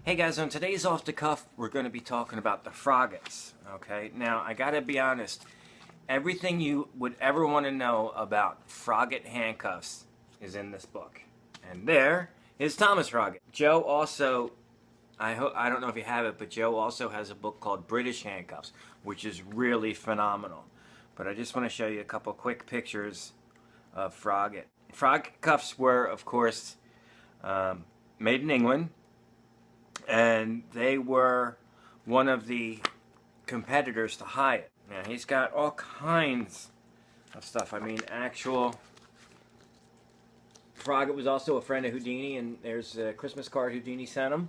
Hey guys, on today's Off the Cuff, we're going to be talking about the Froggatts. Okay, now I gotta be honest, everything you would ever want to know about Froggatt handcuffs is in this book. And there is Thomas Froggatt. Joe also, I don't know if you have it, but Joe also has a book called British Handcuffs, which is really phenomenal. But I just want to show you a couple quick pictures of Froggatt. Froggatt cuffs were, of course, made in England. And they were one of the competitors to Hyatt. Now he's got all kinds of stuff. I mean, actual Froggatt was also a friend of Houdini, and there's a Christmas card Houdini sent him.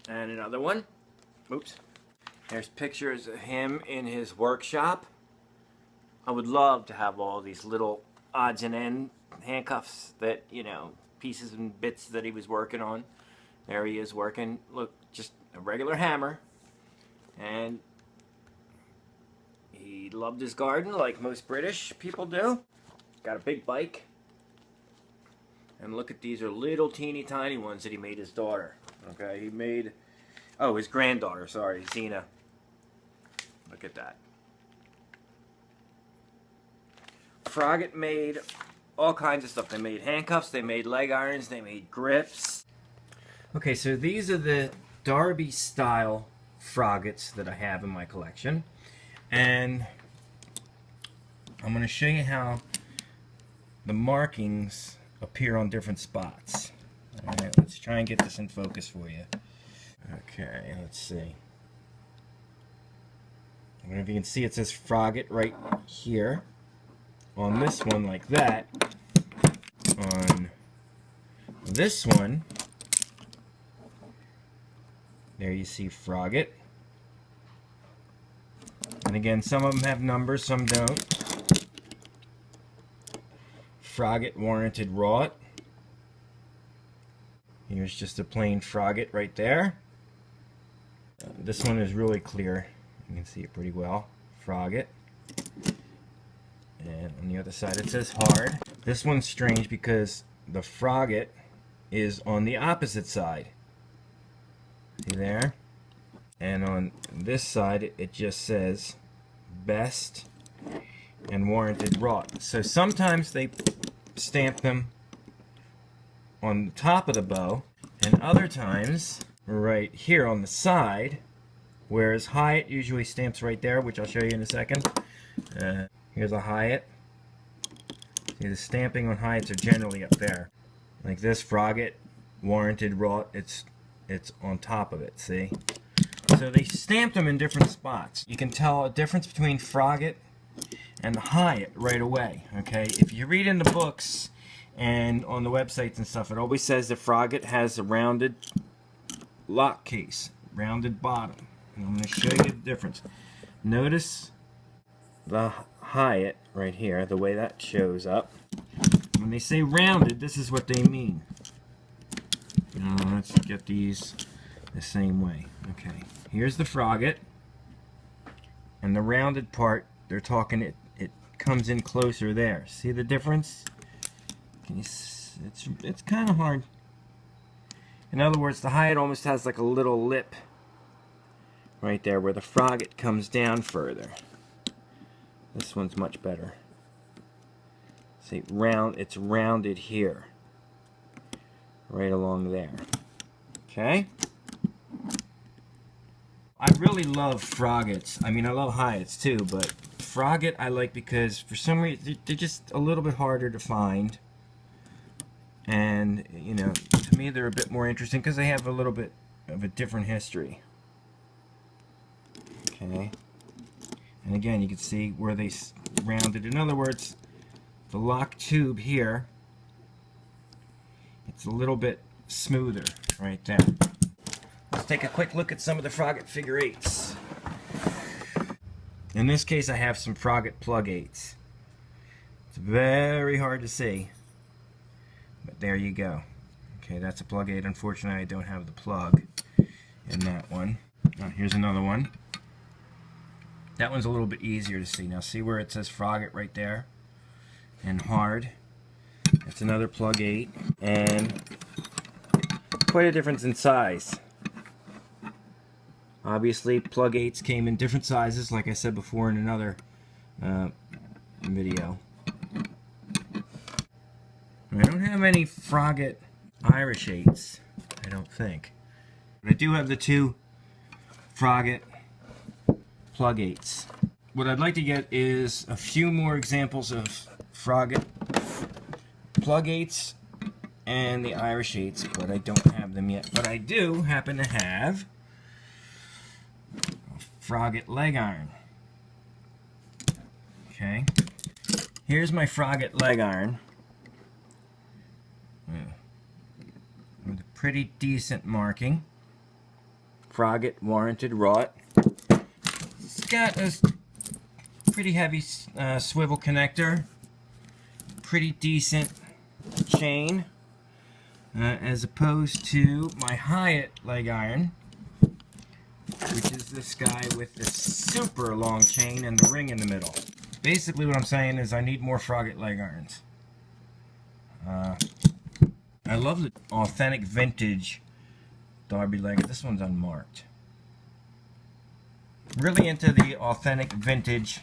And another one. Oops. There's pictures of him in his workshop. I would love to have all these little odds and end handcuffs that, you know, pieces and bits that he was working on. There he is working. Look, just a regular hammer. And he loved his garden like most British people do. Got a big bike. And look at these are little teeny tiny ones that he made his daughter. Okay, he made, oh, his granddaughter, sorry, Zena. Look at that. Froggatt made all kinds of stuff. They made handcuffs, they made leg irons, they made grips. Okay, so these are the Derby style Froggatts that I have in my collection, and I'm going to show you how the markings appear on different spots. Alright, let's try and get this in focus for you. Okay, let's see. I don't know if you can see, it says Froggatt right here. On this one like that. On this one, there you see Froggatt. And again, some of them have numbers, some don't. Froggatt warranted wrought. Here's just a plain Froggatt right there. This one is really clear. You can see it pretty well. Froggatt. And on the other side it says hard. This one's strange because the Froggatt is on the opposite side. See there? And on this side it just says best and warranted wrought. So sometimes they stamp them on the top of the bow, and other times right here on the side, whereas Hyatt usually stamps right there, which I'll show you in a second. Here's a Hyatt. See, the stamping on Hyatts are generally up there. Like this Froggatt, warranted wrought, it's on top of it, see? So they stamped them in different spots. You can tell a difference between Froggatt and the Hyatt right away, okay? If you read in the books and on the websites and stuff, it always says that Froggatt has a rounded lock case, rounded bottom. And I'm going to show you the difference. Notice the Hyatt right here, the way that shows up. When they say rounded, this is what they mean. Let's get these the same way. Okay, here's the Froggatt, and the rounded part, they're talking it comes in closer there. See the difference? Can you? It's kind of hard. In other words, the Hyatt almost has like a little lip right there, where the Froggatt comes down further. This one's much better. See, it's rounded here. Right along there. Okay? I really love Froggatts. I mean, I love Hyatts too, but Froggatt I like because for some reason they're just a little bit harder to find. And, you know, to me they're a bit more interesting because they have a little bit of a different history. Okay? And again, you can see where they rounded. In other words, the lock tube here, it's a little bit smoother right there. Let's take a quick look at some of the Froggatt figure eights. In this case, I have some Froggatt plug eights. It's very hard to see, but there you go. Okay, that's a plug eight. Unfortunately, I don't have the plug in that one. Now, here's another one. That one's a little bit easier to see. Now, see where it says Froggatt right there? And hard. That's another plug 8. And quite a difference in size. Obviously, Pluggates came in different sizes, like I said before in another video. I don't have any Froggatt Ariochs, I don't think. But I do have the two Froggatt Pluggates. What I'd like to get is a few more examples of Froggatt Pluggates and the Ariochs, but I don't have them yet. But I do happen to have a Froggatt leg iron. Okay, here's my Froggatt leg iron. With a pretty decent marking. Froggatt warranted wrought. It's got a pretty heavy swivel connector. Pretty decent chain. As opposed to my Hyatt leg iron, which is this guy with this super long chain and the ring in the middle. Basically what I'm saying is I need more Froggatt leg irons. I love the authentic vintage Derby leg. This one's unmarked. Really into the authentic vintage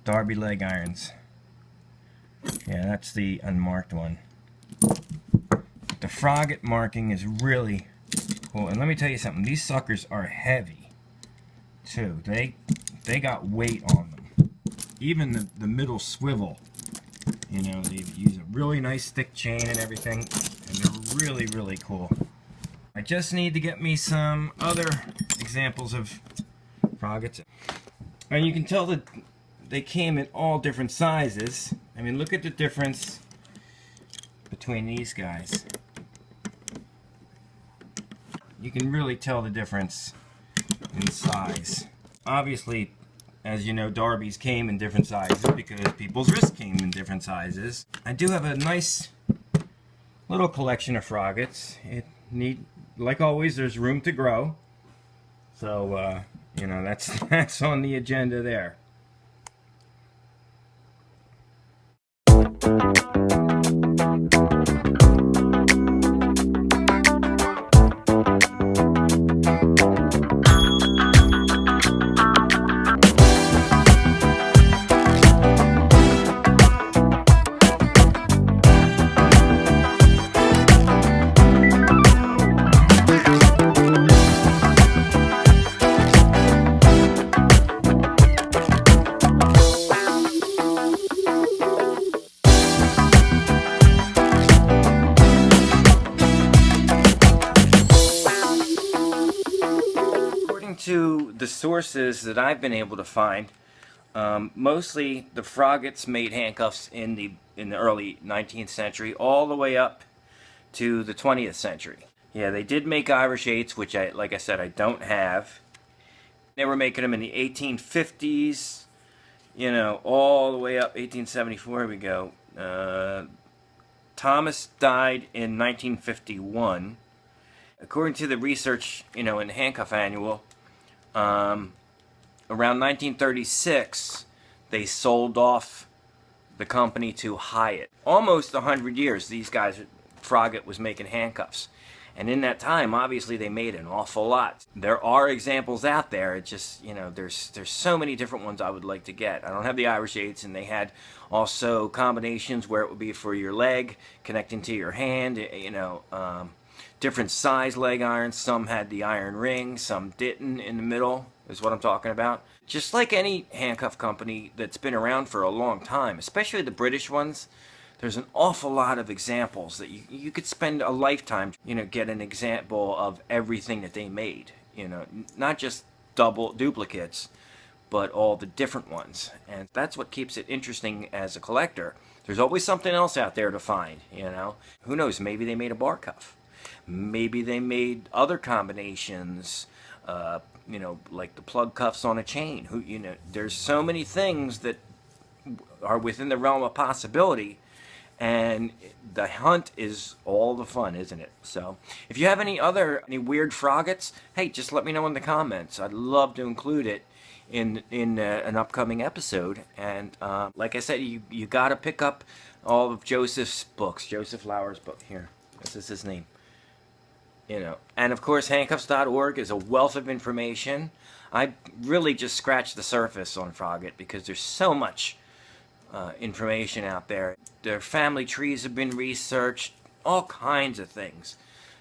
Derby leg irons. Yeah, that's the unmarked one. The Froggatt marking is really cool. And let me tell you something, these suckers are heavy too. They got weight on them. Even the middle swivel, you know, they use a really nice thick chain and everything, and they're really, really cool. I just need to get me some other examples of Froggatts. And you can tell that they came in all different sizes. I mean, look at the difference between these guys. You can really tell the difference in size. Obviously, as you know, Darbys came in different sizes because people's wrists came in different sizes. I do have a nice little collection of Froggatts. Like always, there's room to grow. So, you know, that's on the agenda there. To the sources that I've been able to find, mostly the Froggatts made handcuffs in the early 19th century all the way up to the 20th century. Yeah, they did make Ariochs, which like I said, I don't have. They were making them in the 1850s, you know, all the way up 1874. Here we go. Thomas died in 1951. According to the research, you know, in the Handcuff Annual, around 1936, they sold off the company to Hyatt. Almost 100 years, these guys, Froggatt was making handcuffs. And in that time, obviously, they made an awful lot. There are examples out there. It just, you know, there's so many different ones I would like to get. I don't have the Ariochs, and they had also combinations where it would be for your leg, connecting to your hand, you know, different size leg irons. Some had the iron ring, some didn't in the middle, is what I'm talking about. Just like any handcuff company that's been around for a long time, especially the British ones, there's an awful lot of examples that you could spend a lifetime, you know, get an example of everything that they made. You know, not just duplicates, but all the different ones. And that's what keeps it interesting as a collector. There's always something else out there to find, you know. Who knows, maybe they made a bar cuff. Maybe they made other combinations, you know, like the plug cuffs on a chain. You know, there's so many things that are within the realm of possibility, and the hunt is all the fun, isn't it? So, if you have any weird Froggatts, hey, just let me know in the comments. I'd love to include it in an upcoming episode. And like I said, you got to pick up all of Joseph's books. Joseph Lauer's book here. This is his name. You know, and of course handcuffs.org is a wealth of information. I really just scratched the surface on Froggatt because there's so much information out there. Their family trees have been researched, all kinds of things.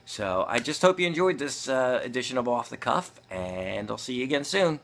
So I just hope you enjoyed this edition of Off the Cuff, and I'll see you again soon.